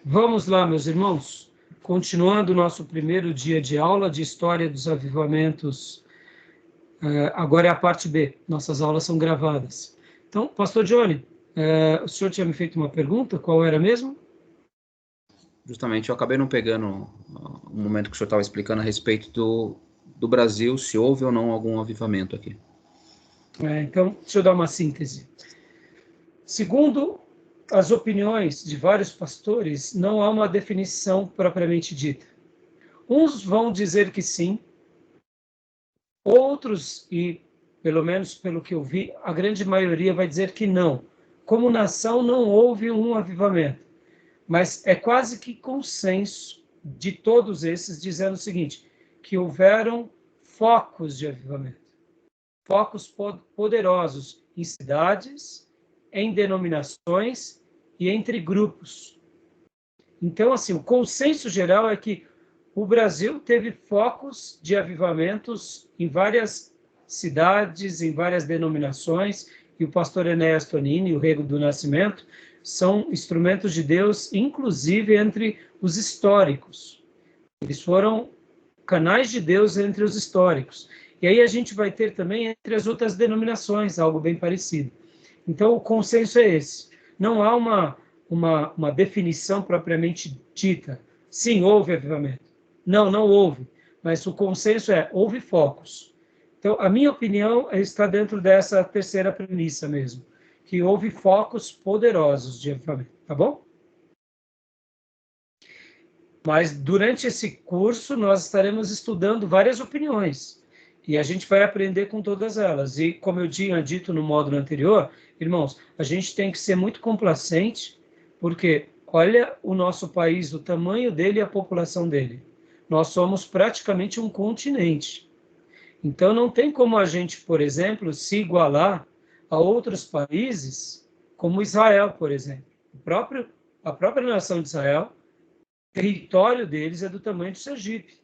Vamos lá, meus irmãos, continuando o nosso primeiro dia de aula de História dos Avivamentos. Agora é a parte B, nossas aulas são gravadas. Então, pastor Johnny, o senhor tinha me feito uma pergunta, qual era mesmo? Justamente, eu acabei não pegando o momento que o senhor estava explicando a respeito do Brasil, se houve ou não algum avivamento aqui. Então, deixa eu dar uma síntese. Segundo as opiniões de vários pastores, não há uma definição propriamente dita. Uns vão dizer que sim, outros, e pelo menos pelo que eu vi, a grande maioria vai dizer que não. Como nação, não houve um avivamento. Mas é quase que consenso de todos esses dizendo o seguinte, que houveram focos de avivamento. Focos poderosos em cidades, em denominações e entre grupos. Então, assim, o consenso geral é que o Brasil teve focos de avivamentos em várias cidades, em várias denominações, e o pastor Enéas Tonini e o Rego do Nascimento são instrumentos de Deus, inclusive entre os históricos. Eles foram canais de Deus entre os históricos. E aí a gente vai ter também entre as outras denominações, algo bem parecido. Então, o consenso é esse. Não há uma definição propriamente dita. Sim, houve avivamento. Não, não houve. Mas o consenso é, houve focos. Então, a minha opinião está dentro dessa terceira premissa mesmo, que houve focos poderosos de avivamento, tá bom? Mas durante esse curso nós estaremos estudando várias opiniões e a gente vai aprender com todas elas. E como eu tinha dito no módulo anterior, irmãos, a gente tem que ser muito complacente, porque olha o nosso país, o tamanho dele e a população dele. Nós somos praticamente um continente. Então, não tem como a gente, por exemplo, se igualar a outros países, como Israel, por exemplo. A própria nação de Israel, o território deles é do tamanho do Sergipe.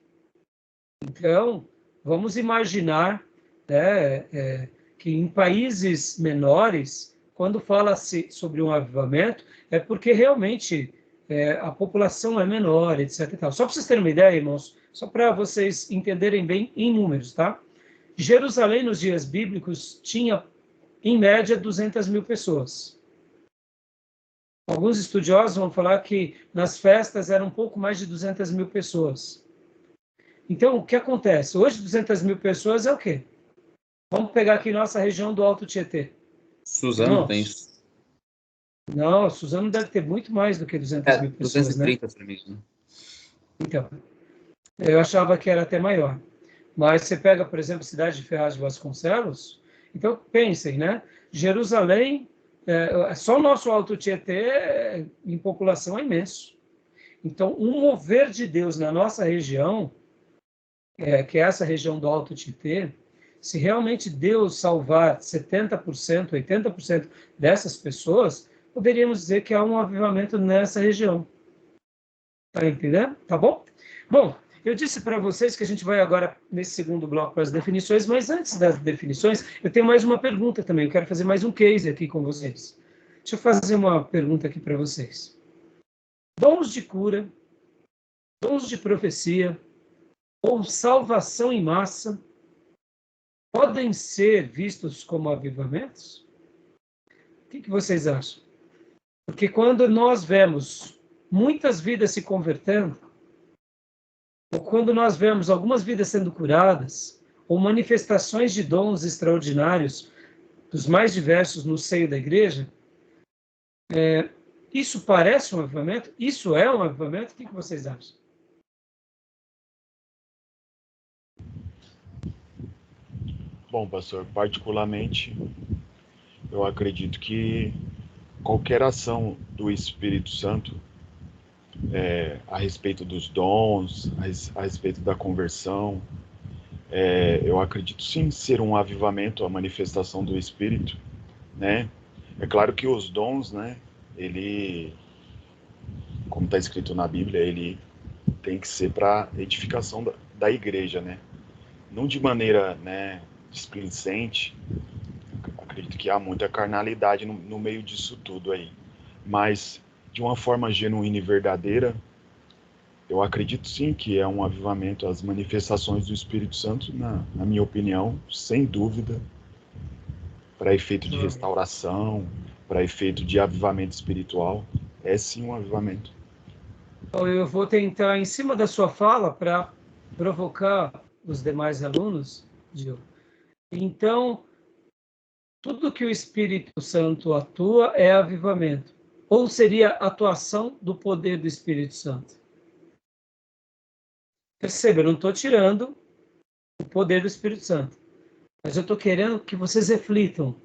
Então, vamos imaginar, né, que em países menores, quando fala-se sobre um avivamento, é porque realmente a população é menor, etc. E tal. Só para vocês terem uma ideia, irmãos, só para vocês entenderem bem em números, tá? Jerusalém, nos dias bíblicos, tinha, em média, 200 mil pessoas. Alguns estudiosos vão falar que nas festas eram um pouco mais de 200 mil pessoas. Então, o que acontece? Hoje, 200 mil pessoas é o quê? Vamos pegar aqui nossa região do Alto Tietê. Suzano tem isso. Não, Suzano deve ter muito mais do que 200 mil pessoas, 230, né? mesmo. Então, eu achava que era até maior. Mas você pega, por exemplo, a cidade de Ferraz de Vasconcelos, então pensem, né? Jerusalém, só o nosso Alto Tietê, em população, é imenso. Então, um mover de Deus na nossa região, que é essa região do Alto Tietê, se realmente Deus salvar 70%, 80% dessas pessoas, poderíamos dizer que há um avivamento nessa região. Tá entendendo? Tá bom? Bom, eu disse para vocês que a gente vai agora, nesse segundo bloco, para as definições, mas antes das definições, eu tenho mais uma pergunta também. Eu quero fazer mais um case aqui com vocês. Deixa eu fazer uma pergunta aqui para vocês. Dons de cura, dons de profecia ou salvação em massa podem ser vistos como avivamentos? O que vocês acham? Porque quando nós vemos muitas vidas se convertendo, ou quando nós vemos algumas vidas sendo curadas, ou manifestações de dons extraordinários, dos mais diversos no seio da igreja, isso parece um avivamento? Isso é um avivamento? O que vocês acham? Bom, pastor, particularmente, eu acredito que qualquer ação do Espírito Santo a respeito dos dons, a respeito da conversão, eu acredito sim ser um avivamento, a manifestação do Espírito, né? É claro que os dons, né, ele, como está escrito na Bíblia, ele tem que ser para edificação da igreja, né? Não de maneira, né, displicente. Acredito que há muita carnalidade no meio disso tudo aí. Mas de uma forma genuína e verdadeira, eu acredito sim que é um avivamento, as manifestações do Espírito Santo, na minha opinião, sem dúvida, para efeito de restauração, para efeito de avivamento espiritual, é sim um avivamento. Então, eu vou tentar, em cima da sua fala, para provocar os demais alunos, Gil. Então, tudo que o Espírito Santo atua é avivamento. Ou seria atuação do poder do Espírito Santo? Perceba, eu não estou tirando o poder do Espírito Santo. Mas eu estou querendo que vocês reflitam.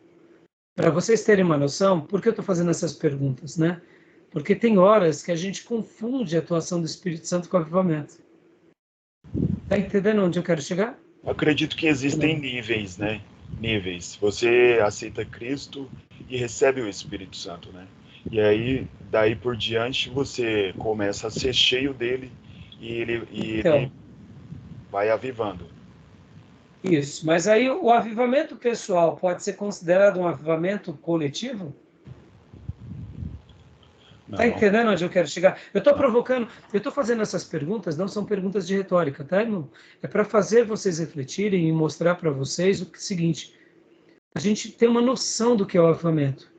Para vocês terem uma noção, por que eu estou fazendo essas perguntas, né? Porque tem horas que a gente confunde a atuação do Espírito Santo com o avivamento. Está entendendo onde eu quero chegar? Eu acredito que existem níveis, né? Níveis. Você aceita Cristo e recebe o Espírito Santo, né? E aí, daí por diante, você começa a ser cheio dele e ele vai avivando. Isso, mas aí o avivamento pessoal pode ser considerado um avivamento coletivo? Está entendendo onde eu quero chegar? Eu estou provocando, eu estou fazendo essas perguntas, não são perguntas de retórica, tá, irmão? É para fazer vocês refletirem e mostrar para vocês o seguinte: a gente tem uma noção do que é o avivamento,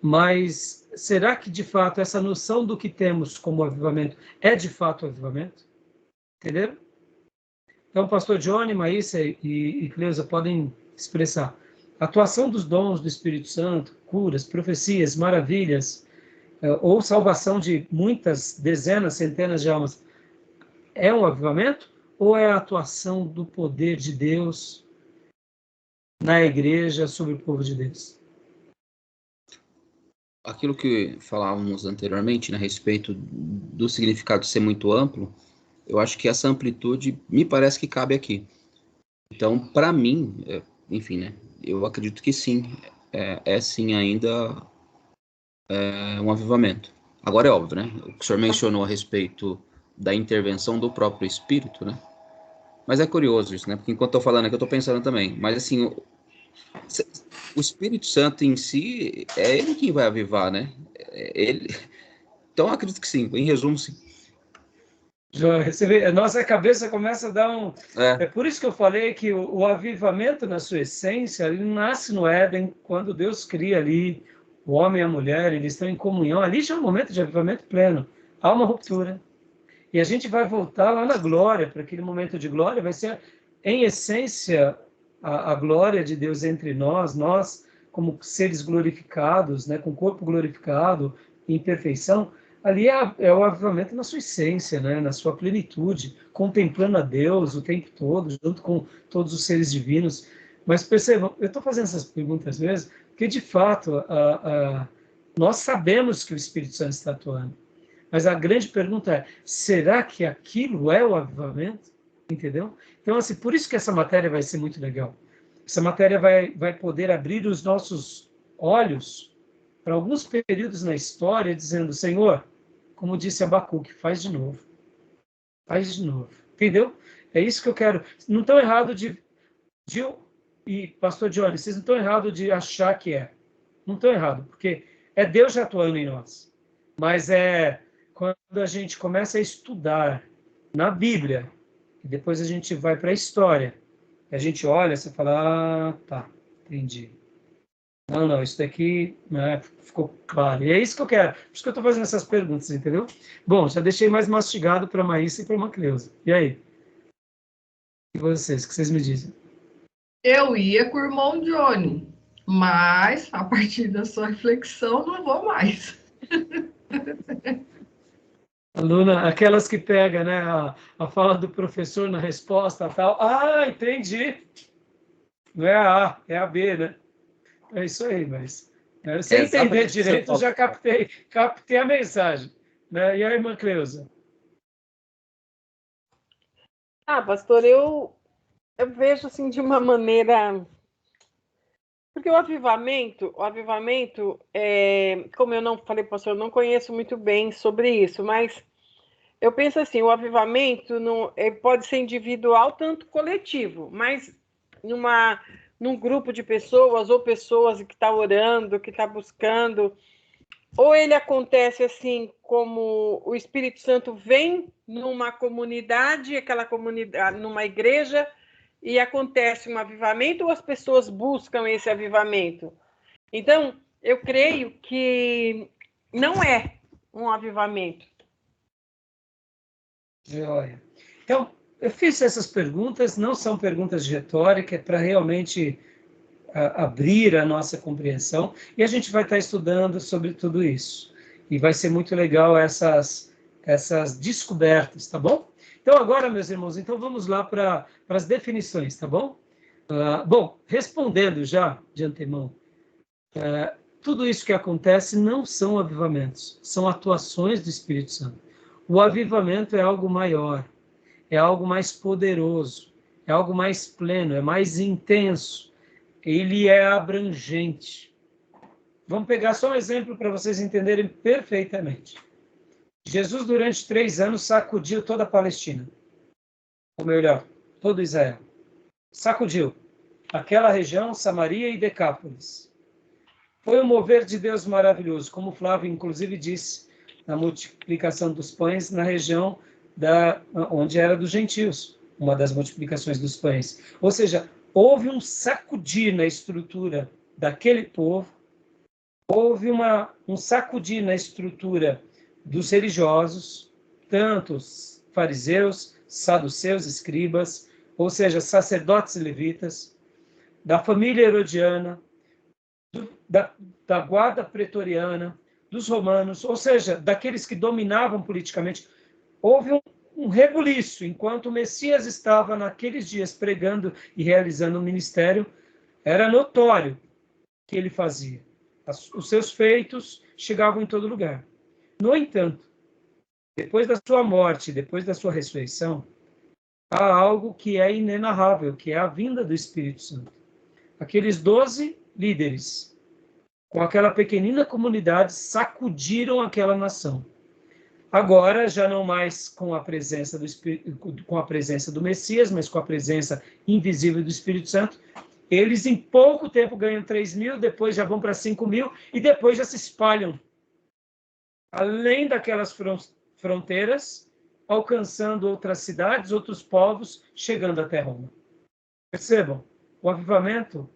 mas será que de fato essa noção do que temos como avivamento é de fato avivamento? Entenderam? Então, pastor Johnny, Maísa e Cleusa podem expressar. A atuação dos dons do Espírito Santo, curas, profecias, maravilhas, ou salvação de muitas dezenas, centenas de almas, é um avivamento? Ou é a atuação do poder de Deus na igreja sobre o povo de Deus? Aquilo que falávamos anteriormente, né, a respeito do significado ser muito amplo, eu acho que essa amplitude me parece que cabe aqui. Então, para mim, enfim, né, eu acredito que sim, é sim ainda um avivamento. Agora é óbvio, né, o que o senhor mencionou a respeito da intervenção do próprio Espírito, né, mas é curioso isso, né, porque enquanto eu estou falando aqui, eu estou pensando também, mas assim, o Espírito Santo em si, é ele quem vai avivar, né, ele... Então, eu acredito que sim, em resumo, sim. Você vê, a nossa cabeça começa a dar um... É por isso que eu falei que o avivamento, na sua essência, ele nasce no Éden, quando Deus cria ali o homem e a mulher, eles estão em comunhão. Ali já é um momento de avivamento pleno. Há uma ruptura. E a gente vai voltar lá na glória, para aquele momento de glória, vai ser, em essência, a glória de Deus entre nós como seres glorificados, né, com o corpo glorificado, em perfeição. Ali é o avivamento na sua essência, né, na sua plenitude, contemplando a Deus o tempo todo, junto com todos os seres divinos. Mas percebam, eu estou fazendo essas perguntas mesmo, porque de fato nós sabemos que o Espírito Santo está atuando. Mas a grande pergunta é, será que aquilo é o avivamento? Entendeu? Então, assim, por isso que essa matéria vai ser muito legal. Essa matéria vai poder abrir os nossos olhos para alguns períodos na história, dizendo, Senhor, como disse Abacuque, faz de novo. Faz de novo. Entendeu? É isso que eu quero. Não estão errado e pastor Johnny, vocês não estão errados de achar que é. Não estão errados, porque é Deus já atuando em nós. Mas quando a gente começa a estudar na Bíblia, e depois a gente vai para a história, e a gente olha, você fala, tá, entendi. Não, isso daqui, né, ficou claro. E é isso que eu quero. Por isso que eu estou fazendo essas perguntas, entendeu? Bom, já deixei mais mastigado para a Maísa e para a Macleusa. E aí? E vocês, o que vocês me dizem? Eu ia com o irmão Johnny, mas a partir da sua reflexão não vou mais. Aluna, aquelas que pegam, né, a fala do professor na resposta tal. Ah, entendi. Não é a A, é a B, né? É isso aí, mas sem entender direito, eu já captei a mensagem. Né? E a irmã Cleusa? Pastor, eu vejo assim de uma maneira... Porque o avivamento, como eu não falei, pastor, eu não conheço muito bem sobre isso, mas eu penso assim, o avivamento pode ser individual, tanto coletivo, mas num grupo de pessoas, ou pessoas que estão orando, que estão buscando, ou ele acontece assim, como o Espírito Santo vem numa comunidade, aquela comunidade, numa igreja, e acontece um avivamento, ou as pessoas buscam esse avivamento? Então, eu creio que não é um avivamento. Joia. Então, eu fiz essas perguntas, não são perguntas de retórica, é para realmente abrir a nossa compreensão, e a gente vai estar estudando sobre tudo isso. E vai ser muito legal essas descobertas, tá bom? Então, agora, meus irmãos, então vamos lá para as definições, tá bom? Bom, respondendo já de antemão, tudo isso que acontece não são avivamentos, são atuações do Espírito Santo. O avivamento é algo maior, é algo mais poderoso, é algo mais pleno, é mais intenso, ele é abrangente. Vamos pegar só um exemplo para vocês entenderem perfeitamente. Jesus, durante 3 anos, sacudiu toda a Palestina. Ou melhor, todo Israel. Sacudiu aquela região, Samaria e Decápolis. Foi um mover de Deus maravilhoso, como Flávio, inclusive, disse na multiplicação dos pães na região onde era dos gentios, uma das multiplicações dos pães. Ou seja, houve um sacudir na estrutura daquele povo, houve um sacudir na estrutura dos religiosos, tanto os fariseus, saduceus, escribas, ou seja, sacerdotes e levitas, da família herodiana, da guarda pretoriana, dos romanos, ou seja, daqueles que dominavam politicamente. Houve um rebuliço, enquanto o Messias estava naqueles dias pregando e realizando o ministério, era notório o que ele fazia. Os seus feitos chegavam em todo lugar. No entanto, depois da sua morte, depois da sua ressurreição, há algo que é inenarrável, que é a vinda do Espírito Santo. Aqueles 12 líderes, com aquela pequenina comunidade, sacudiram aquela nação. Agora, já não mais com a presença do Messias, mas com a presença invisível do Espírito Santo, eles em pouco tempo ganham 3.000, depois já vão para 5.000 e depois já se espalham além daquelas fronteiras, alcançando outras cidades, outros povos, chegando até Roma. Percebam, o avivamento,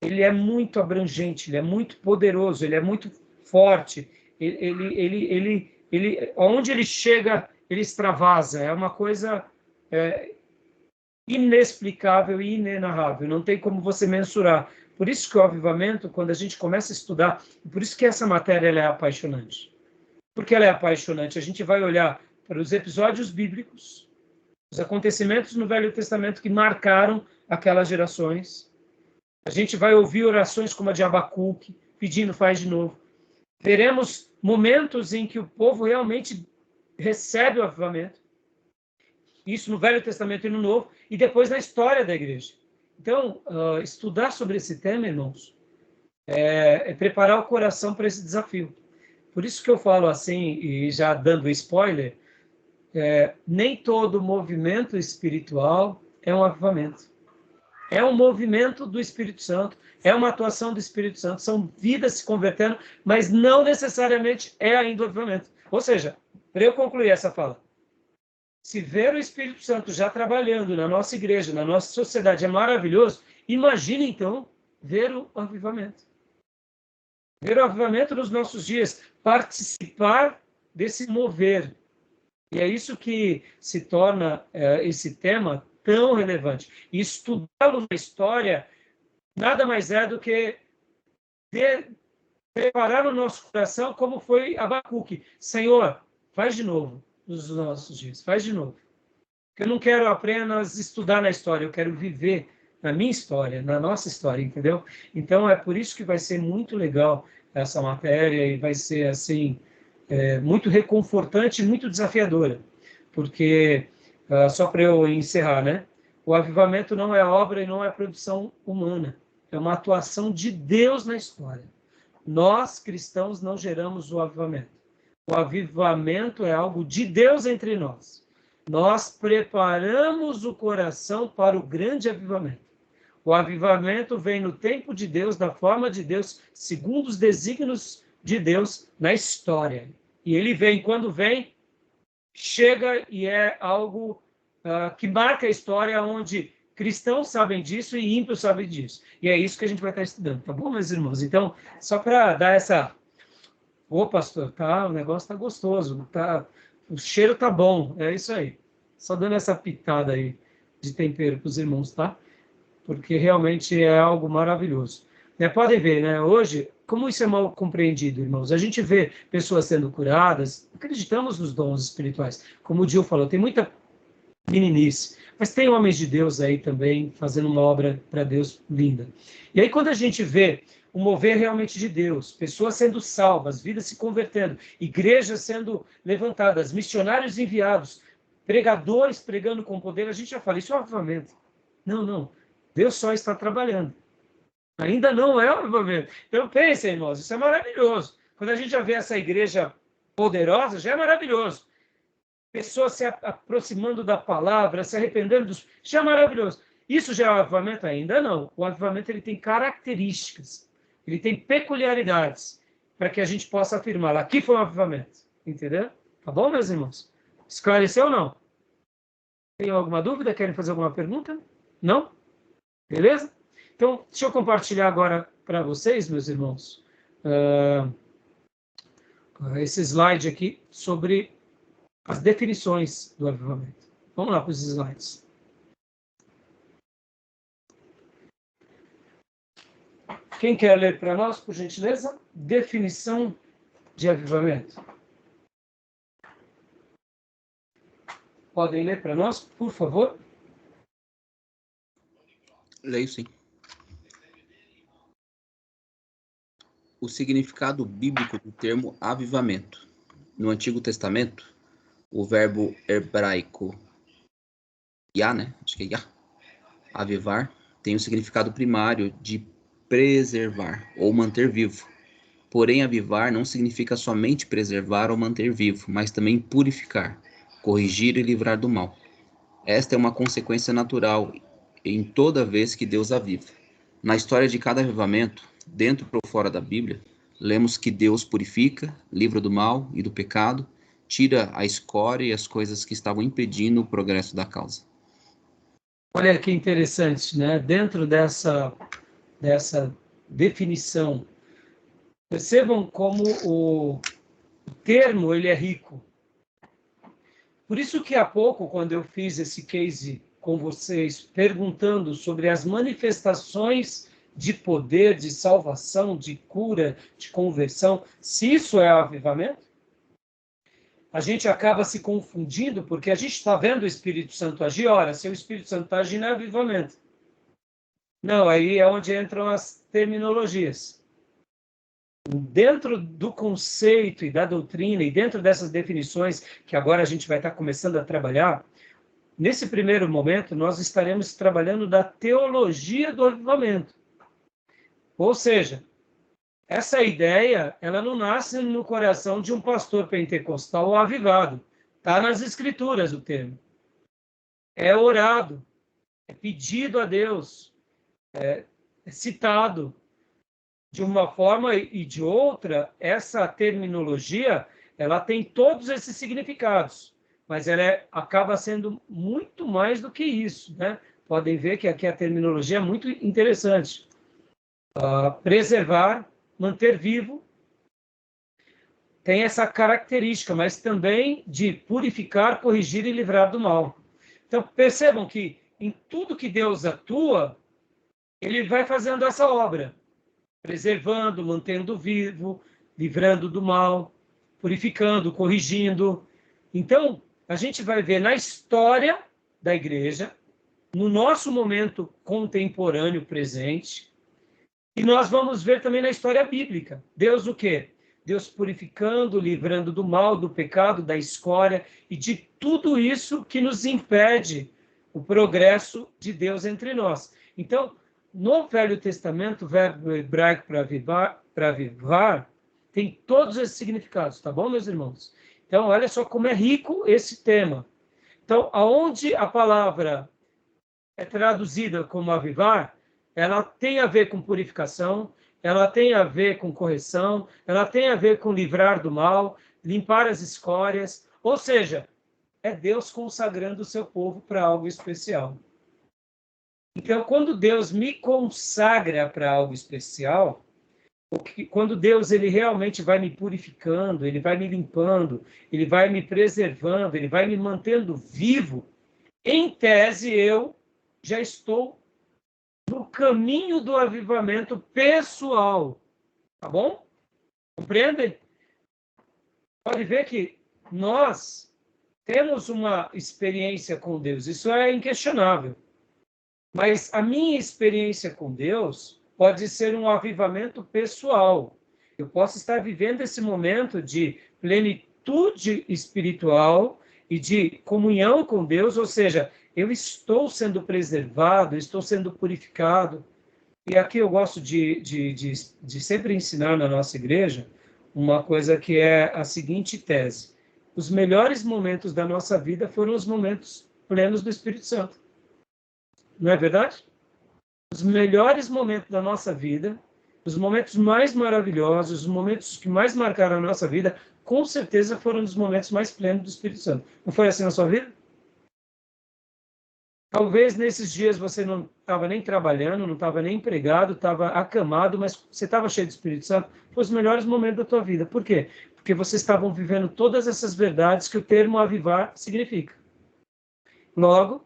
ele é muito abrangente, ele é muito poderoso, ele é muito forte, onde ele chega, ele extravasa, é uma coisa inexplicável e inenarrável, não tem como você mensurar. Por isso que o avivamento, quando a gente começa a estudar, por isso que essa matéria ela é apaixonante. Porque ela é apaixonante, a gente vai olhar para os episódios bíblicos, os acontecimentos no Velho Testamento que marcaram aquelas gerações. A gente vai ouvir orações como a de Abacuque, pedindo faz de novo. Veremos momentos em que o povo realmente recebe o avivamento. Isso no Velho Testamento e no Novo, e depois na história da igreja. Então, estudar sobre esse tema, irmãos, é preparar o coração para esse desafio. Por isso que eu falo assim, e já dando spoiler, nem todo movimento espiritual é um avivamento. É um movimento do Espírito Santo, é uma atuação do Espírito Santo, são vidas se convertendo, mas não necessariamente é ainda o avivamento. Ou seja, para eu concluir essa fala, se ver o Espírito Santo já trabalhando na nossa igreja, na nossa sociedade é maravilhoso, imagine então ver o avivamento. Ver o avivamento nos nossos dias, participar desse mover. E é isso que se torna esse tema tão relevante. E estudá-lo na história nada mais é do que preparar o nosso coração como foi Abacuque. Senhor, faz de novo nos nossos dias, faz de novo. Eu não quero apenas estudar na história, eu quero viver na minha história, na nossa história, entendeu? Então é por isso que vai ser muito legal essa matéria e vai ser assim muito reconfortante e muito desafiadora, porque só para eu encerrar, né? O avivamento não é obra e não é produção humana, é uma atuação de Deus na história. Nós cristãos não geramos o avivamento. O avivamento é algo de Deus entre nós. Nós preparamos o coração para o grande avivamento. O avivamento vem no tempo de Deus, na forma de Deus, segundo os desígnios de Deus na história. E ele vem, quando vem, chega e é algo que marca a história, onde cristãos sabem disso e ímpios sabem disso. E é isso que a gente vai estar estudando, tá bom, meus irmãos? Então, só para dar essa... Ô, pastor, tá, o negócio tá gostoso, tá, o cheiro tá bom, é isso aí. Só dando essa pitada aí de tempero para os irmãos, tá? Porque realmente é algo maravilhoso. Podem ver, né? Hoje, como isso é mal compreendido, irmãos? A gente vê pessoas sendo curadas, acreditamos nos dons espirituais. Como o Gil falou, tem muita meninice, mas tem homens de Deus aí também fazendo uma obra para Deus linda. E aí, quando a gente vê o mover realmente de Deus, pessoas sendo salvas, vidas se convertendo, igrejas sendo levantadas, missionários enviados, pregadores pregando com poder, a gente já fala, isso é um avivamento. Não. Deus só está trabalhando. Ainda não é um avivamento. Então pensem, irmãos, isso é maravilhoso. Quando a gente já vê essa igreja poderosa, já é maravilhoso. Pessoas se aproximando da palavra, se arrependendo dos... Já é maravilhoso. Isso já é um avivamento? Ainda não. O avivamento ele tem características, ele tem peculiaridades, para que a gente possa afirmar, aqui foi um avivamento. Entendeu? Tá bom, meus irmãos? Esclareceu ou não? Tem alguma dúvida? Querem fazer alguma pergunta? Não? Beleza? Então, deixa eu compartilhar agora para vocês, meus irmãos, esse slide aqui sobre as definições do avivamento. Vamos lá para os slides. Quem quer ler para nós, por gentileza? Definição de avivamento. Podem ler para nós, por favor? Leio sim. O significado bíblico do termo avivamento. No Antigo Testamento, o verbo hebraico yah, né? Acho que é yah, avivar, tem o significado primário de preservar ou manter vivo. Porém, avivar não significa somente preservar ou manter vivo, mas também purificar, corrigir e livrar do mal. Esta é uma consequência natural em toda vez que Deus aviva. Na história de cada avivamento, dentro ou fora da Bíblia, lemos que Deus purifica, livra do mal e do pecado, tira a escória e as coisas que estavam impedindo o progresso da causa. Olha que interessante, né? Dentro dessa definição, percebam como o termo ele é rico. Por isso que há pouco, quando eu fiz esse case com vocês, perguntando sobre as manifestações de poder, de salvação, de cura, de conversão, se isso é avivamento, a gente acaba se confundindo, porque a gente está vendo o Espírito Santo agir. Ora, se o Espírito Santo está agindo, é avivamento. Não, aí é onde entram as terminologias. Dentro do conceito e da doutrina, e dentro dessas definições que agora a gente vai estar começando a trabalhar, nesse primeiro momento, nós estaremos trabalhando da teologia do avivamento. Ou seja, essa ideia, ela não nasce no coração de um pastor pentecostal ou avivado. Está nas escrituras o termo. É orado, é pedido a Deus, é citado. De uma forma e de outra, essa terminologia, ela tem todos esses significados, mas ela acaba sendo muito mais do que isso, né? Podem ver que aqui a terminologia é muito interessante. Preservar, manter vivo, tem essa característica, mas também de purificar, corrigir e livrar do mal. Então, percebam que em tudo que Deus atua, ele vai fazendo essa obra, preservando, mantendo vivo, livrando do mal, purificando, corrigindo. Então, a gente vai ver na história da igreja, no nosso momento contemporâneo presente, e nós vamos ver também na história bíblica. Deus o quê? Deus purificando, livrando do mal, do pecado, da escória e de tudo isso que nos impede o progresso de Deus entre nós. Então, no Velho Testamento, o verbo hebraico para avivar, tem todos esses significados, tá bom, meus irmãos? Então, olha só como é rico esse tema. Então, aonde a palavra é traduzida como avivar, ela tem a ver com purificação, ela tem a ver com correção, ela tem a ver com livrar do mal, limpar as escórias, ou seja, é Deus consagrando o seu povo para algo especial. Então, quando Deus me consagra para algo especial, quando Deus ele realmente vai me purificando, ele vai me limpando, ele vai me preservando, ele vai me mantendo vivo, em tese eu já estou no caminho do avivamento pessoal. Tá bom? Compreendem? Pode ver que nós temos uma experiência com Deus, isso é inquestionável. Mas a minha experiência com Deus pode ser um avivamento pessoal. Eu posso estar vivendo esse momento de plenitude espiritual e de comunhão com Deus, ou seja, eu estou sendo preservado, estou sendo purificado. E aqui eu gosto de sempre ensinar na nossa igreja uma coisa que é a seguinte tese. Os melhores momentos da nossa vida foram os momentos plenos do Espírito Santo. Não é verdade? Os melhores momentos da nossa vida, os momentos mais maravilhosos, os momentos que mais marcaram a nossa vida, com certeza foram os momentos mais plenos do Espírito Santo. Não foi assim na sua vida? Talvez nesses dias você não estava nem trabalhando, não estava nem empregado, estava acamado, mas você estava cheio do Espírito Santo. Foi os melhores momentos da tua vida. Por quê? Porque vocês estavam vivendo todas essas verdades que o termo avivar significa. Logo,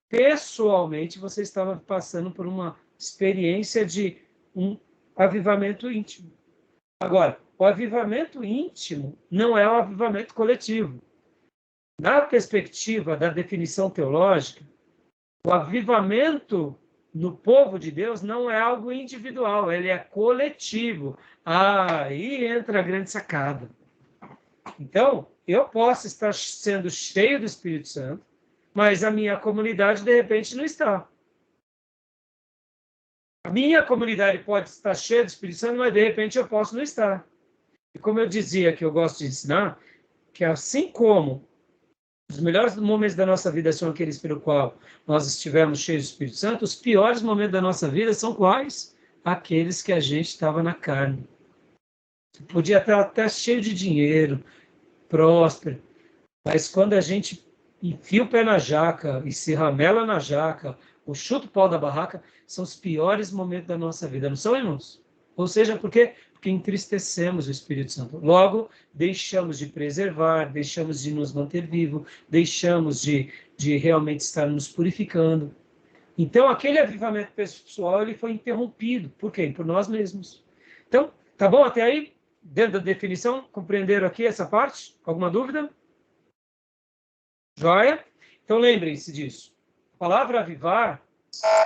pessoalmente, você estava passando por uma experiência de um avivamento íntimo. Agora, o avivamento íntimo não é o avivamento coletivo. Na perspectiva da definição teológica, o avivamento no povo de Deus não é algo individual, ele é coletivo. Aí entra a grande sacada. Então, eu posso estar sendo cheio do Espírito Santo, mas a minha comunidade, de repente, não está. A minha comunidade pode estar cheia do Espírito Santo, mas, de repente, eu posso não estar. E como eu dizia, que eu gosto de ensinar, que assim como os melhores momentos da nossa vida são aqueles pelo qual nós estivemos cheios do Espírito Santo, os piores momentos da nossa vida são quais? Aqueles que a gente estava na carne. Você podia estar até cheio de dinheiro, próspero, mas quando a gente enfia o pé na jaca e se ramela na jaca, ou chuta o pau da barraca, são os piores momentos da nossa vida, não são, irmãos? Ou seja, por quê? Porque entristecemos o Espírito Santo. Logo, deixamos de preservar, deixamos de nos manter vivos, deixamos de realmente estar nos purificando. Então, aquele avivamento pessoal ele foi interrompido. Por quê? Por nós mesmos. Então, tá bom até aí? Dentro da definição, compreenderam aqui essa parte? Alguma dúvida? Joia? Então, lembrem-se disso. A palavra avivar,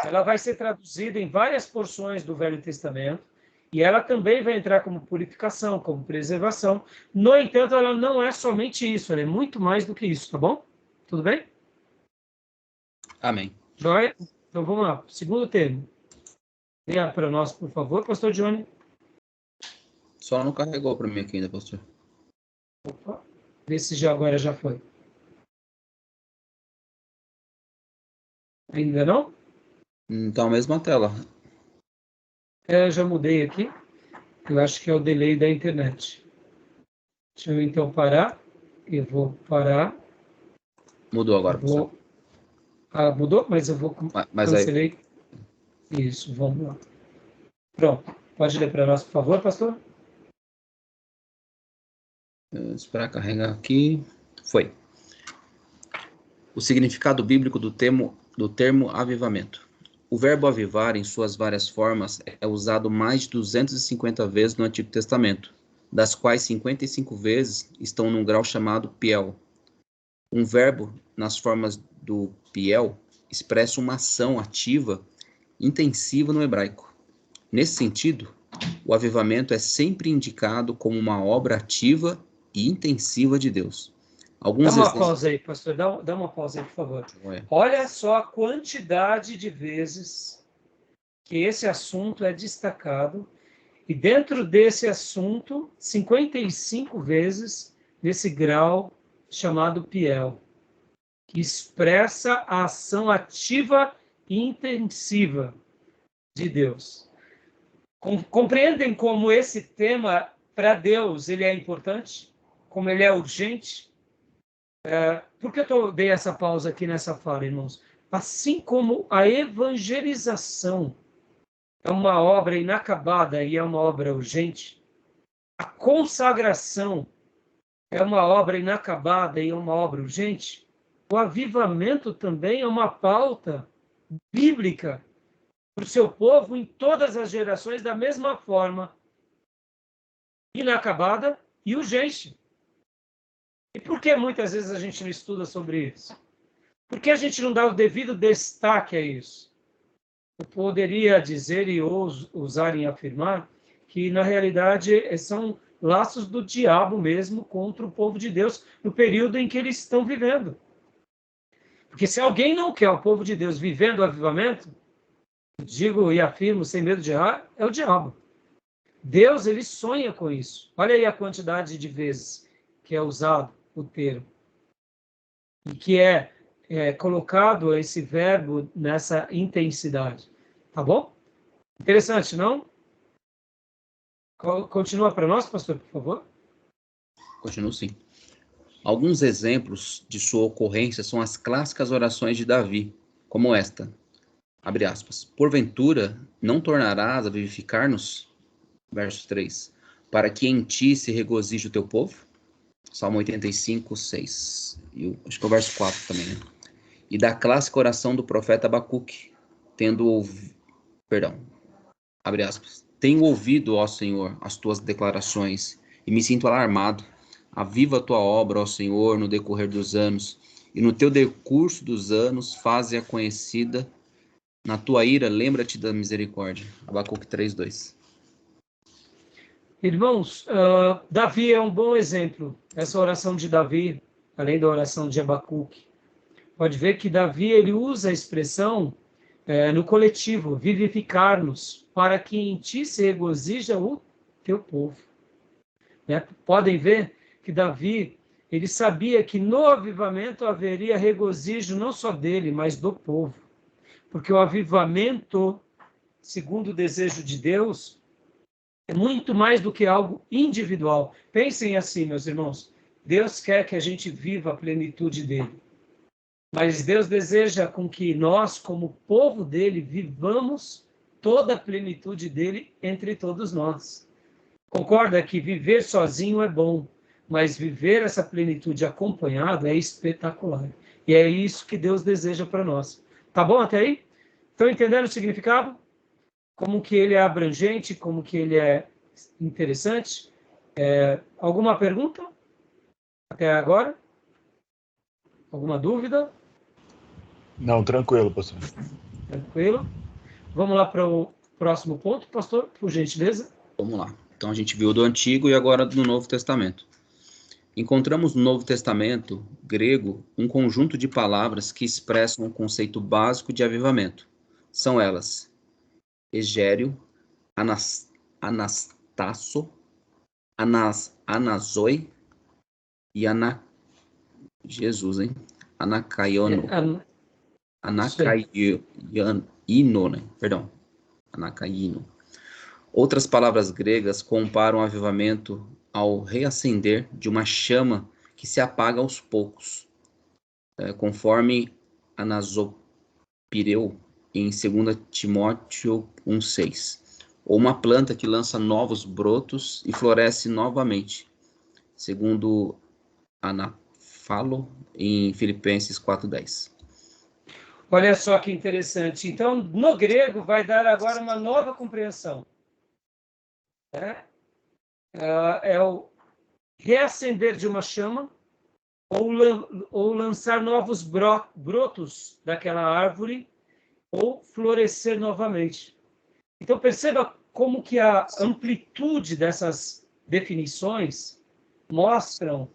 ela vai ser traduzida em várias porções do Velho Testamento, e ela também vai entrar como purificação, como preservação. No entanto, ela não é somente isso, ela é muito mais do que isso, tá bom? Tudo bem? Amém. Joia? Então, vamos lá. Segundo termo. Leia para nós, por favor, pastor Johnny. Só não carregou para mim aqui ainda, pastor. Opa. Vê se já agora já foi. Ainda não? Então, a mesma tela. Eu já mudei aqui. Eu acho que é o delay da internet. Deixa eu então parar. Eu vou parar. Mudou agora, pastor. Mudou? Mas eu vou cancelei. Aí... Isso, vamos lá. Pronto. Pode ler para nós, por favor, pastor? Esperar carregar aqui. Foi. O significado bíblico do termo avivamento. O verbo avivar, em suas várias formas, é usado mais de 250 vezes no Antigo Testamento, das quais 55 vezes estão num grau chamado piel. Um verbo, nas formas do piel, expressa uma ação ativa, intensiva no hebraico. Nesse sentido, o avivamento é sempre indicado como uma obra ativa e intensiva de Deus. Dá uma pausa aí, pastor. Dá uma pausa aí, por favor. Olha só a quantidade de vezes que esse assunto é destacado. E dentro desse assunto, 55 vezes nesse grau chamado piel, que expressa a ação ativa e intensiva de Deus. Compreendem como esse tema, para Deus, ele é importante? Como ele é urgente? Por que eu dei essa pausa aqui nessa fala, irmãos? Assim como a evangelização é uma obra inacabada e é uma obra urgente, a consagração é uma obra inacabada e é uma obra urgente, o avivamento também é uma pauta bíblica para o seu povo em todas as gerações da mesma forma, inacabada e urgente. E por que muitas vezes a gente não estuda sobre isso? Por que a gente não dá o devido destaque a isso? Eu poderia dizer e usar em afirmar que, na realidade, são laços do diabo mesmo contra o povo de Deus no período em que eles estão vivendo. Porque se alguém não quer o povo de Deus vivendo o avivamento, digo e afirmo sem medo de errar, é o diabo. Deus, ele sonha com isso. Olha aí a quantidade de vezes que é usado o termo. E que é colocado esse verbo nessa intensidade. Tá bom? Interessante, não? Continua para nós, pastor, por favor. Continuo sim. Alguns exemplos de sua ocorrência são as clássicas orações de Davi, como esta, abre aspas, porventura não tornarás a vivificar-nos? Verso 3, para que em ti se regozije o teu povo? Salmo 85, 6. E acho que é o verso 4 também, né? E da clássica oração do profeta Abacuque, abre aspas, tenho ouvido, ó Senhor, as tuas declarações, e me sinto alarmado. Aviva a tua obra, ó Senhor, no decorrer dos anos, e no teu decurso dos anos, faze-a conhecida. Na tua ira, lembra-te da misericórdia. Abacuque 3:2. Irmãos, Davi é um bom exemplo. Essa oração de Davi, além da oração de Abacuque, pode ver que Davi ele usa a expressão no coletivo, vivificar-nos, para que em ti se regozija o teu povo. Né? Podem ver que Davi ele sabia que no avivamento haveria regozijo não só dele, mas do povo. Porque o avivamento, segundo o desejo de Deus, é muito mais do que algo individual. Pensem assim, meus irmãos. Deus quer que a gente viva a plenitude dele. Mas Deus deseja com que nós, como povo dele, vivamos toda a plenitude dele entre todos nós. Concorda que viver sozinho é bom, mas viver essa plenitude acompanhado é espetacular. E é isso que Deus deseja para nós. Tá bom até aí? Estão entendendo o significado? Como que ele é abrangente, como que ele é interessante? Alguma pergunta até agora? Alguma dúvida? Não, tranquilo, pastor. Tranquilo. Vamos lá para o próximo ponto, pastor, por gentileza. Vamos lá. Então a gente viu do Antigo e agora do Novo Testamento. Encontramos no Novo Testamento grego um conjunto de palavras que expressam um conceito básico de avivamento. São elas: egério, anastasso, anazoi e anacaiano. Anacaiino. Outras palavras gregas comparam o avivamento ao reacender de uma chama que se apaga aos poucos, conforme Anasopireu em 2 Timóteo 1,6, ou uma planta que lança novos brotos e floresce novamente, segundo Anafalo em Filipenses 4,10. Olha só que interessante. Então, no grego, vai dar agora uma nova compreensão. É o reacender de uma chama ou lançar novos brotos daquela árvore ou florescer novamente. Então, perceba como que a amplitude dessas definições mostram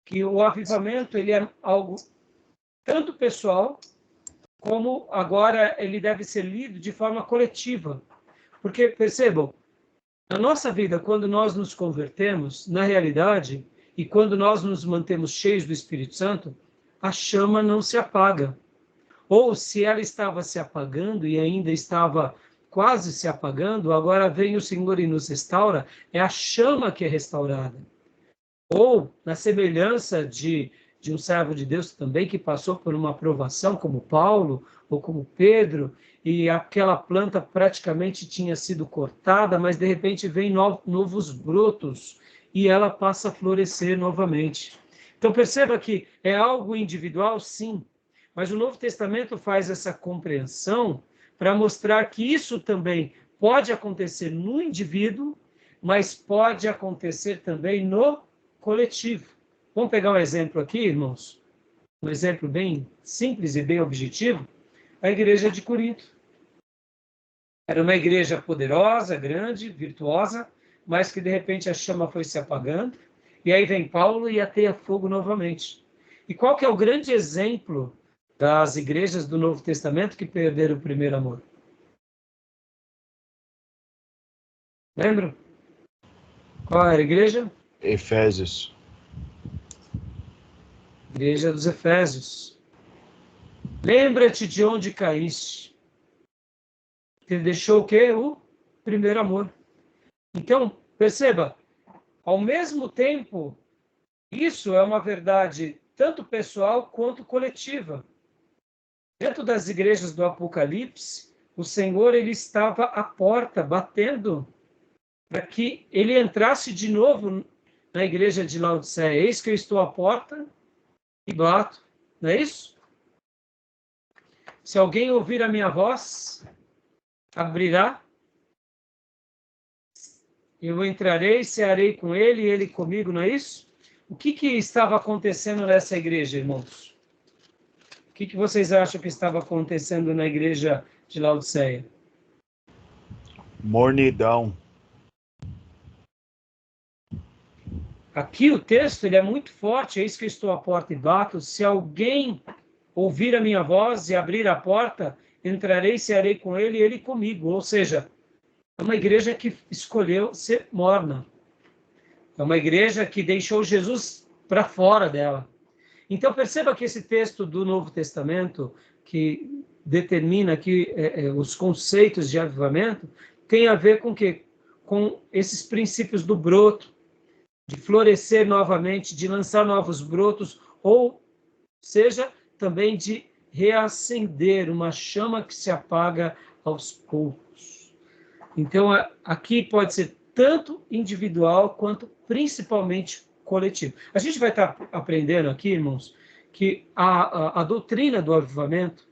que o avivamento ele é algo tanto pessoal, como agora ele deve ser lido de forma coletiva. Porque, percebam, na nossa vida, quando nós nos convertemos, na realidade, e quando nós nos mantemos cheios do Espírito Santo, a chama não se apaga. Ou se ela estava se apagando e ainda estava quase se apagando, agora vem o Senhor e nos restaura, é a chama que é restaurada. Ou, na semelhança de um servo de Deus também que passou por uma provação, como Paulo ou como Pedro, e aquela planta praticamente tinha sido cortada, mas de repente vem novos brotos e ela passa a florescer novamente. Então perceba que é algo individual, sim, mas o Novo Testamento faz essa compreensão para mostrar que isso também pode acontecer no indivíduo, mas pode acontecer também no coletivo. Vamos pegar um exemplo aqui, irmãos? Um exemplo bem simples e bem objetivo. A igreja de Corinto. Era uma igreja poderosa, grande, virtuosa, mas que de repente a chama foi se apagando. E aí vem Paulo e ateia fogo novamente. E qual que é o grande exemplo das igrejas do Novo Testamento que perderam o primeiro amor? Lembram? Qual era a igreja? Efésios. Igreja dos Efésios. Lembra-te de onde caíste. Ele deixou o quê? O primeiro amor. Então, perceba, ao mesmo tempo, isso é uma verdade tanto pessoal quanto coletiva. Dentro das igrejas do Apocalipse, o Senhor ele estava à porta, batendo, para que ele entrasse de novo na igreja de Laodiceia. Eis que eu estou à porta e bato. Não é isso? Se alguém ouvir a minha voz, abrirá, eu entrarei, cearei com ele e ele comigo, não é isso? O que estava acontecendo nessa igreja, irmãos? O que vocês acham que estava acontecendo na igreja de Laodiceia? Mornidão. Aqui o texto ele é muito forte, eis que eu estou à porta e bato, se alguém ouvir a minha voz e abrir a porta, entrarei, cearei com ele e ele comigo. Ou seja, é uma igreja que escolheu ser morna. É uma igreja que deixou Jesus para fora dela. Então perceba que esse texto do Novo Testamento, que determina aqui os conceitos de avivamento, tem a ver com quê? Com esses princípios do broto, de florescer novamente, de lançar novos brotos, ou seja, também de reacender uma chama que se apaga aos poucos. Então, aqui pode ser tanto individual quanto principalmente coletivo. A gente vai estar aprendendo aqui, irmãos, que a doutrina do avivamento,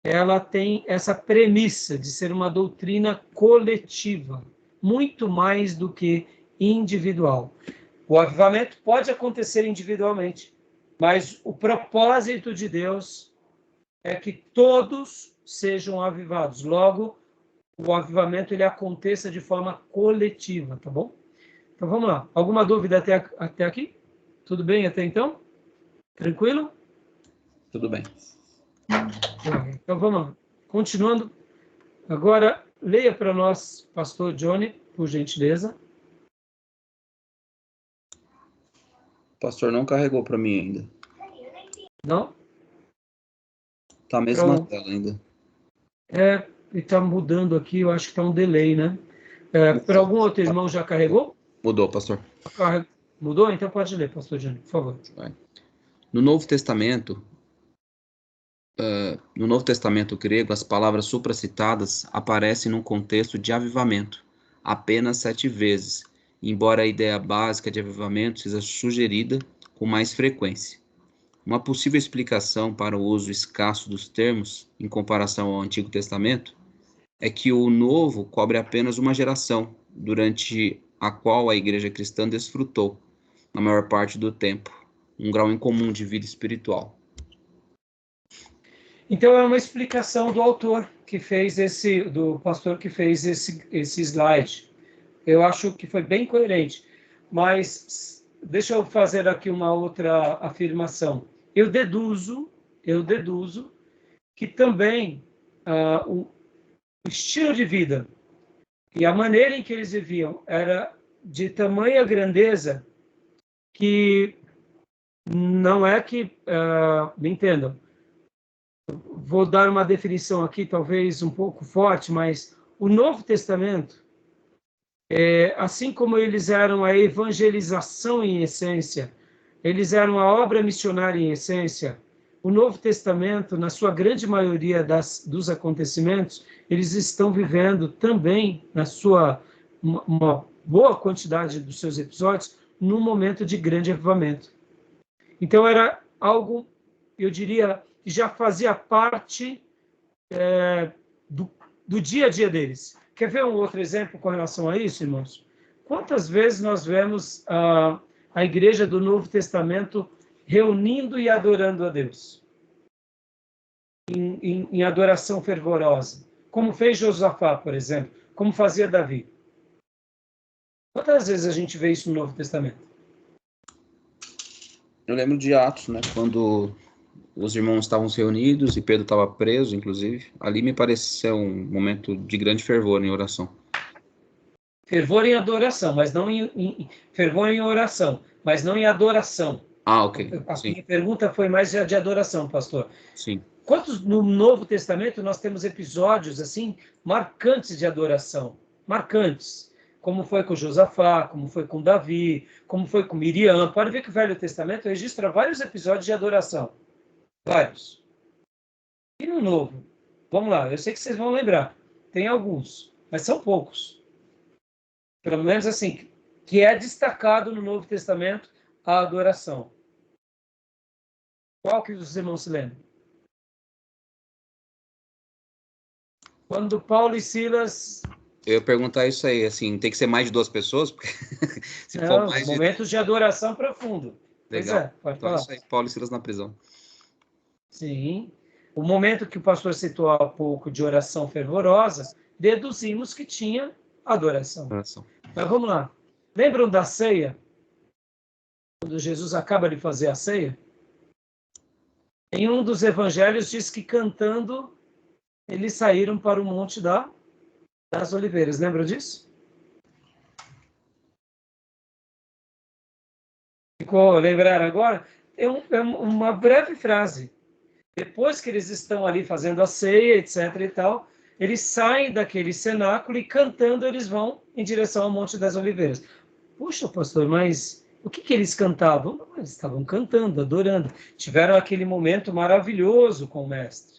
ela tem essa premissa de ser uma doutrina coletiva, muito mais do que individual. O avivamento pode acontecer individualmente, mas o propósito de Deus é que todos sejam avivados. Logo, o avivamento ele aconteça de forma coletiva, tá bom? Então vamos lá. Alguma dúvida até aqui? Tudo bem até então? Tranquilo? Tudo bem. Então vamos lá. Continuando. Agora, leia para nós, pastor Johnny, por gentileza. O pastor não carregou para mim ainda. Não? Tá a mesma Então, tela ainda. ele está mudando aqui, eu acho que está um delay, né? Para algum outro irmão já carregou? Mudou, pastor. Mudou? Então pode ler, pastor Johnny, por favor. No Novo Testamento grego, as palavras supracitadas aparecem num contexto de avivamento, apenas 7 vezes, embora a ideia básica de avivamento seja sugerida com mais frequência. Uma possível explicação para o uso escasso dos termos, em comparação ao Antigo Testamento, é que o Novo cobre apenas uma geração, durante a qual a igreja cristã desfrutou, na maior parte do tempo, um grau incomum de vida espiritual. Então é uma explicação do autor que fez do pastor que fez esse slide. Eu acho que foi bem coerente, mas deixa eu fazer aqui uma outra afirmação. Eu deduzo que também o estilo de vida e a maneira em que eles viviam era de tamanha grandeza que não é que, me entendam, vou dar uma definição aqui, talvez um pouco forte, mas o Novo Testamento, assim como eles eram a evangelização em essência, eles eram a obra missionária em essência, o Novo Testamento, na sua grande maioria dos acontecimentos, eles estão vivendo também, na sua uma boa quantidade dos seus episódios, num momento de grande avivamento. Então era algo, eu diria, que já fazia parte do dia a dia deles. Quer ver um outro exemplo com relação a isso, irmãos? Quantas vezes nós vemos a igreja do Novo Testamento reunindo e adorando a Deus? Em adoração fervorosa. Como fez Josafá, por exemplo. Como fazia Davi. Quantas vezes a gente vê isso no Novo Testamento? Eu lembro de Atos, né? Quando os irmãos estavam reunidos e Pedro estava preso, inclusive. Ali me pareceu um momento de grande fervor em oração. Fervor em adoração, mas não fervor em oração, mas não em adoração. Ah, ok. A minha pergunta foi mais de adoração, pastor. Sim. Quantos no Novo Testamento nós temos episódios assim marcantes de adoração? Marcantes. Como foi com Josafá, como foi com Davi, como foi com Miriam. Pode ver que o Velho Testamento registra vários episódios de adoração. Vários. E no Novo? Vamos lá, eu sei que vocês vão lembrar. Tem alguns, mas são poucos. Pelo menos assim, que é destacado no Novo Testamento a adoração. Qual que os irmãos se lembram? Quando Paulo e Silas... Eu ia perguntar isso aí, assim, tem que ser mais de 2 pessoas? Porque se Não, for mais momentos de adoração profundo. Legal. Pois pode Então falar. é isso aí, Paulo e Silas na prisão. Sim. O momento que o pastor citou há pouco de oração fervorosa, deduzimos que tinha adoração. Mas vamos lá. Lembram da ceia? Quando Jesus acaba de fazer a ceia? Em um dos evangelhos diz que cantando eles saíram para o Monte das Oliveiras. Lembram disso? Ficou lembrar agora? É uma breve frase. Depois que eles estão ali fazendo a ceia, etc. e tal, eles saem daquele cenáculo e cantando eles vão em direção ao Monte das Oliveiras. Puxa, pastor, mas o que eles cantavam? Eles estavam cantando, adorando. Tiveram aquele momento maravilhoso com o Mestre.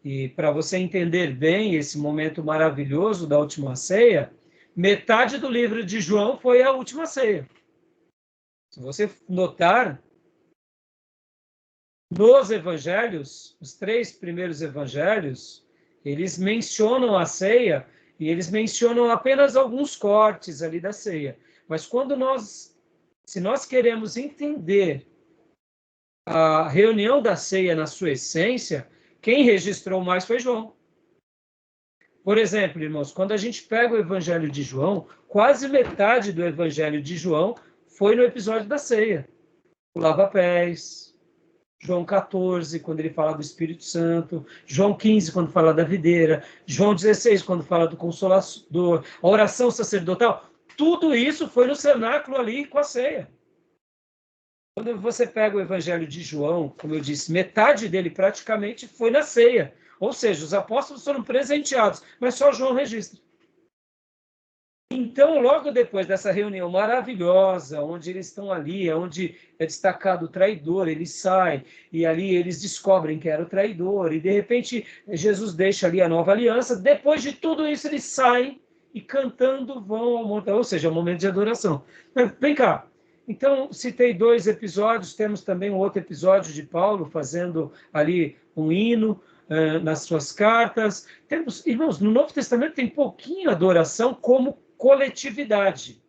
E para você entender bem esse momento maravilhoso da última ceia, metade do livro de João foi a última ceia. Se você notar, nos evangelhos, os 3 primeiros evangelhos, eles mencionam a ceia e eles mencionam apenas alguns cortes ali da ceia. Mas se nós queremos entender a reunião da ceia na sua essência, quem registrou mais foi João. Por exemplo, irmãos, quando a gente pega o Evangelho de João, quase metade do Evangelho de João foi no episódio da ceia. O lava-pés, João 14, quando ele fala do Espírito Santo, João 15, quando fala da videira, João 16, quando fala do Consolador, a oração sacerdotal, tudo isso foi no cenáculo ali com a ceia. Quando você pega o Evangelho de João, como eu disse, metade dele praticamente foi na ceia. Ou seja, os apóstolos foram presenteados, mas só João registra. Então, logo depois dessa reunião maravilhosa, onde eles estão ali, onde é destacado o traidor, eles saem, e ali eles descobrem que era o traidor, e de repente Jesus deixa ali a nova aliança. Depois de tudo isso, eles saem e cantando vão ao monte, ou seja, é um momento de adoração. Vem cá. Então, citei 2 episódios, temos também um outro episódio de Paulo fazendo ali um hino nas suas cartas. Temos, irmãos, no Novo Testamento tem pouquinho adoração como coletividade.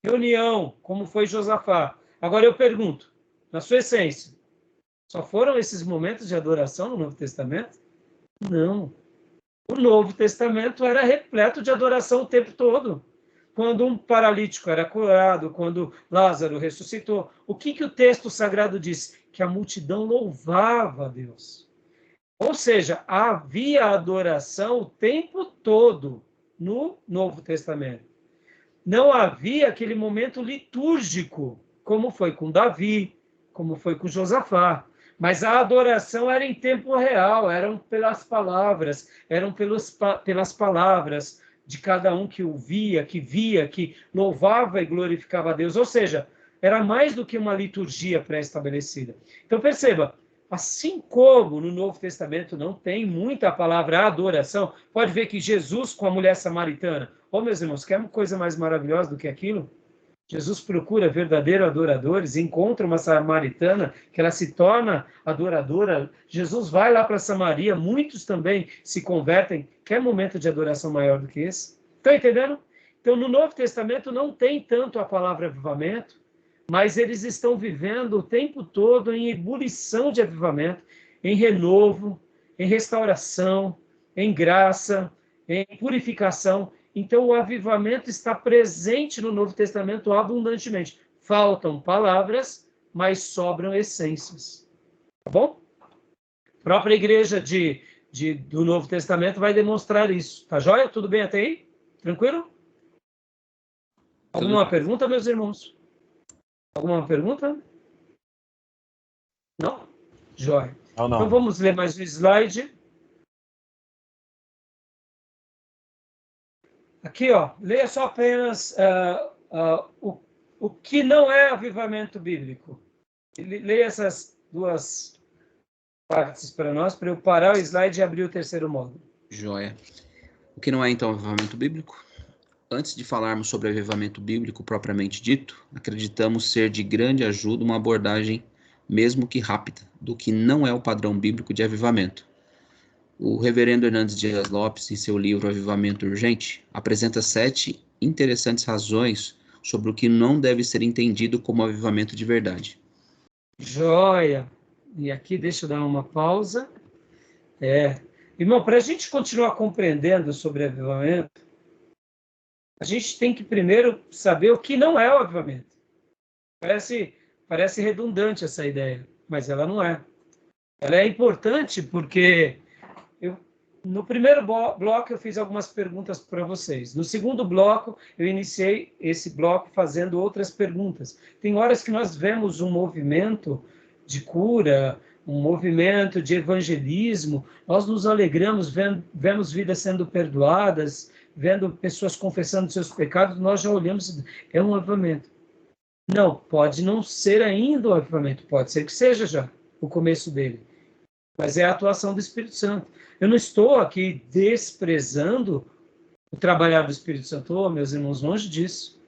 Reunião, como foi Josafá. Agora eu pergunto, na sua essência, só foram esses momentos de adoração no Novo Testamento? Não. O Novo Testamento era repleto de adoração o tempo todo. Quando um paralítico era curado, quando Lázaro ressuscitou, o que o texto sagrado diz? Que a multidão louvava a Deus. Ou seja, havia adoração o tempo todo no Novo Testamento. Não havia aquele momento litúrgico, como foi com Davi, como foi com Josafá. Mas a adoração era em tempo real, eram pelas palavras, pelas palavras de cada um que ouvia, que via, que louvava e glorificava a Deus. Ou seja, era mais do que uma liturgia pré-estabelecida. Então perceba, assim como no Novo Testamento não tem muita palavra adoração, pode ver que Jesus com a mulher samaritana, meus irmãos, quer uma coisa mais maravilhosa do que aquilo? Jesus procura verdadeiros adoradores, encontra uma samaritana, que ela se torna adoradora. Jesus vai lá para Samaria, muitos também se convertem. Quer momento de adoração maior do que esse? Estão entendendo? Então, no Novo Testamento não tem tanto a palavra avivamento, mas eles estão vivendo o tempo todo em ebulição de avivamento, em renovo, em restauração, em graça, em purificação. Então, o avivamento está presente no Novo Testamento abundantemente. Faltam palavras, mas sobram essências. Tá bom? A própria igreja do Novo Testamento vai demonstrar isso. Tá joia? Tudo bem até aí? Tranquilo? Alguma pergunta, meus irmãos? Alguma pergunta? Não? Joia. Não. Então, vamos ler mais um slide. Aqui, leia só apenas o que não é avivamento bíblico. Leia essas duas partes para nós, para eu parar o slide e abrir o terceiro módulo. Joia. O que não é, então, avivamento bíblico? Antes de falarmos sobre avivamento bíblico propriamente dito, acreditamos ser de grande ajuda uma abordagem, mesmo que rápida, do que não é o padrão bíblico de avivamento. O reverendo Hernandes Dias Lopes, em seu livro Avivamento Urgente, apresenta 7 interessantes razões sobre o que não deve ser entendido como avivamento de verdade. Joia! E aqui deixa eu dar uma pausa. Irmão, para a gente continuar compreendendo sobre avivamento, a gente tem que primeiro saber o que não é o avivamento. Parece redundante essa ideia, mas ela não é. Ela é importante porque no primeiro bloco eu fiz algumas perguntas para vocês. No segundo bloco, eu iniciei esse bloco fazendo outras perguntas. Tem horas que nós vemos um movimento de cura, um movimento de evangelismo, nós nos alegramos, vemos vidas sendo perdoadas, vendo pessoas confessando seus pecados, nós já olhamos e é um avivamento. Não, pode não ser ainda um avivamento, pode ser que seja já o começo dele. Mas é a atuação do Espírito Santo. Eu não estou aqui desprezando o trabalhar do Espírito Santo, meus irmãos, longe disso.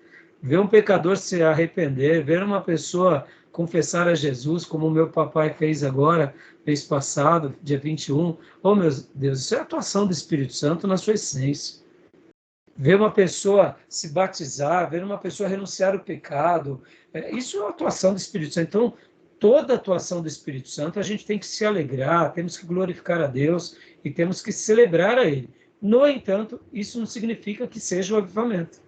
Ver um pecador se arrepender, ver uma pessoa confessar a Jesus, como o meu papai fez agora, mês passado, dia 21. Meu Deus, isso é a atuação do Espírito Santo na sua essência. Ver uma pessoa se batizar, ver uma pessoa renunciar ao pecado, isso é a atuação do Espírito Santo. Então, toda a atuação do Espírito Santo, a gente tem que se alegrar, temos que glorificar a Deus e temos que celebrar a Ele. No entanto, isso não significa que seja o avivamento.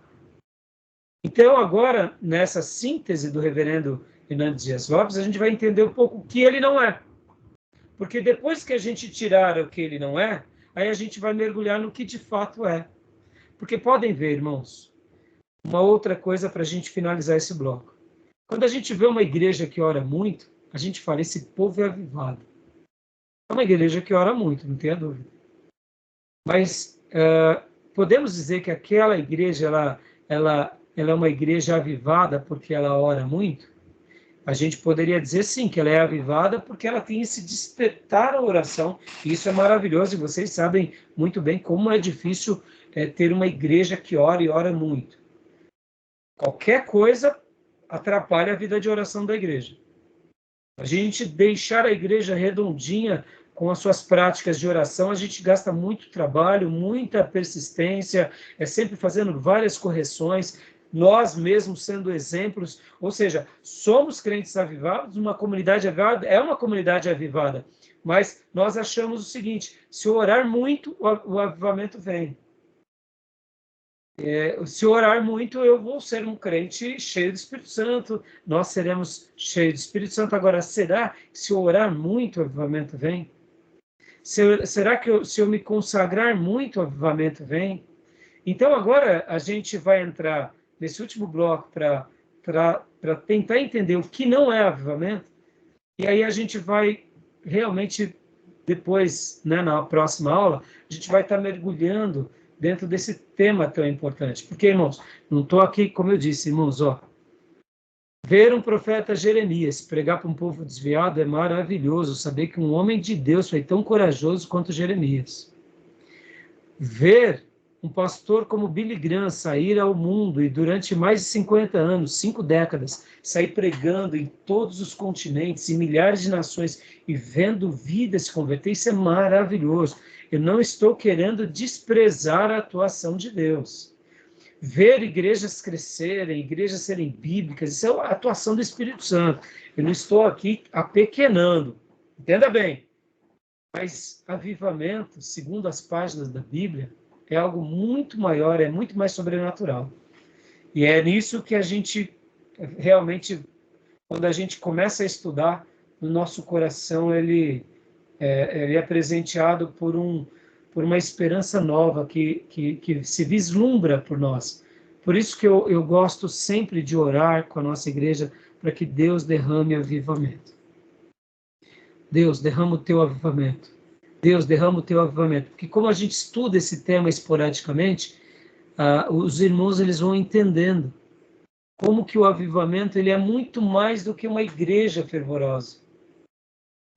Então, agora, nessa síntese do reverendo Hernandes Dias Lopes, a gente vai entender um pouco o que ele não é. Porque depois que a gente tirar o que ele não é, aí a gente vai mergulhar no que de fato é. Porque podem ver, irmãos, uma outra coisa para a gente finalizar esse bloco. Quando a gente vê uma igreja que ora muito, a gente fala, esse povo é avivado. É uma igreja que ora muito, não tenha dúvida. Mas podemos dizer que aquela igreja, ela é uma igreja avivada porque ela ora muito? A gente poderia dizer sim, que ela é avivada porque ela tem esse despertar à oração. E isso é maravilhoso e vocês sabem muito bem como é difícil ter uma igreja que ora e ora muito. Qualquer coisa atrapalha a vida de oração da igreja. A gente deixar a igreja redondinha com as suas práticas de oração, a gente gasta muito trabalho, muita persistência, sempre fazendo várias correções, nós mesmos sendo exemplos, ou seja, somos crentes avivados, uma comunidade avivada, é uma comunidade avivada, mas nós achamos o seguinte, se orar muito, o avivamento vem. Se orar muito, eu vou ser um crente cheio do Espírito Santo, nós seremos cheios do Espírito Santo. Agora, será que se eu orar muito, o avivamento vem? Será que se eu me consagrar muito, o avivamento vem? Então, agora a gente vai entrar nesse último bloco para tentar entender o que não é avivamento, e aí a gente vai realmente, depois, né, na próxima aula, a gente vai estar mergulhando dentro desse tema tão importante. Porque, irmãos, não estou aqui, como eu disse, irmãos, ó, ver um profeta Jeremias pregar para um povo desviado é maravilhoso. Saber que um homem de Deus foi tão corajoso quanto Jeremias. Ver um pastor como Billy Graham sair ao mundo e durante mais de 50 anos, 5 décadas, sair pregando em todos os continentes, em milhares de nações e vendo vidas se converter, isso é maravilhoso. Eu não estou querendo desprezar a atuação de Deus. Ver igrejas crescerem, igrejas serem bíblicas, isso é a atuação do Espírito Santo. Eu não estou aqui apequenando, entenda bem. Mas avivamento, segundo as páginas da Bíblia, é algo muito maior, é muito mais sobrenatural. E é nisso que a gente realmente, quando a gente começa a estudar, no nosso coração ele é presenteado por uma esperança nova que se vislumbra por nós. Por isso que eu gosto sempre de orar com a nossa igreja para que Deus derrame avivamento. Deus, derrama o teu avivamento. Deus, derrama o teu avivamento. Porque como a gente estuda esse tema esporadicamente, os irmãos eles vão entendendo como que o avivamento ele é muito mais do que uma igreja fervorosa.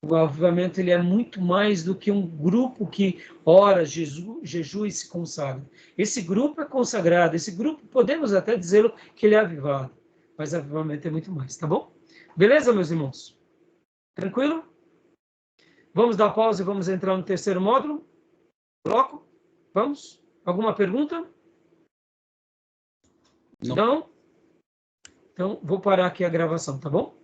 O avivamento ele é muito mais do que um grupo que ora, jejua e se consagra. Esse grupo é consagrado, esse grupo, podemos até dizê-lo que ele é avivado, mas avivamento é muito mais, tá bom? Beleza, meus irmãos? Tranquilo? Vamos dar pausa e vamos entrar no terceiro módulo? Bloco? Vamos? Alguma pergunta? Não? Então, vou parar aqui a gravação, tá bom?